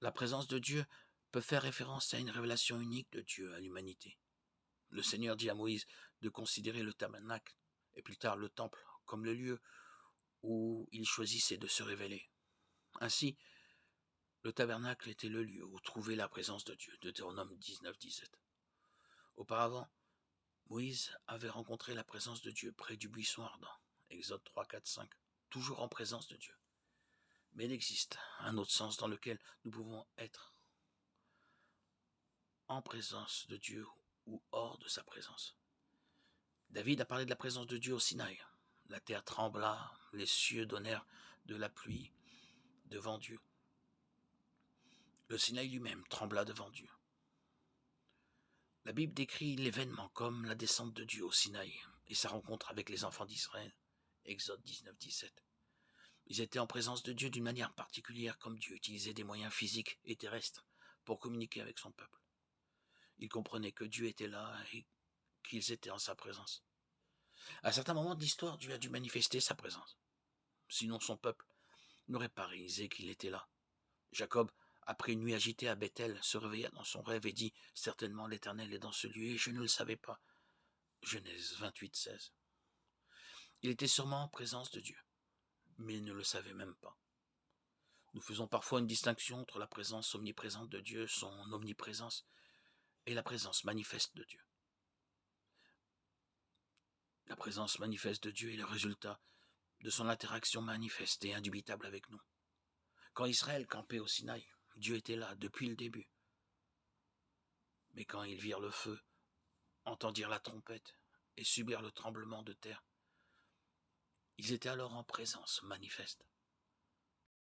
La présence de Dieu peut faire référence à une révélation unique de Dieu à l'humanité. Le Seigneur dit à Moïse de considérer le tabernacle et plus tard le temple comme le lieu où il choisissait de se révéler. Ainsi, le tabernacle était le lieu où trouvait la présence de Dieu, Deutéronome 19-17. Auparavant, Moïse avait rencontré la présence de Dieu près du buisson ardent, Exode 3, 4, 5, toujours en présence de Dieu. Mais il existe un autre sens dans lequel nous pouvons être en présence de Dieu ou hors de sa présence. David a parlé de la présence de Dieu au Sinaï. La terre trembla, les cieux donnèrent de la pluie devant Dieu. Le Sinaï lui-même trembla devant Dieu. La Bible décrit l'événement comme la descente de Dieu au Sinaï et sa rencontre avec les enfants d'Israël. Exode 19-17. Ils étaient en présence de Dieu d'une manière particulière, comme Dieu utilisait des moyens physiques et terrestres pour communiquer avec son peuple. Ils comprenaient que Dieu était là et qu'ils étaient en sa présence. À certains moments de l'histoire, Dieu a dû manifester sa présence. Sinon son peuple n'aurait pas réalisé qu'il était là. Jacob, après une nuit agitée à Bethel, se réveilla dans son rêve et dit « Certainement l'Éternel est dans ce lieu et je ne le savais pas. » Genèse 28, 16. Il était sûrement en présence de Dieu, mais il ne le savait même pas. Nous faisons parfois une distinction entre la présence omniprésente de Dieu, son omniprésence, et la présence manifeste de Dieu. La présence manifeste de Dieu est le résultat de son interaction manifeste et indubitable avec nous. Quand Israël campait au Sinaï, Dieu était là depuis le début. Mais quand ils virent le feu, entendirent la trompette et subirent le tremblement de terre, ils étaient alors en présence manifeste.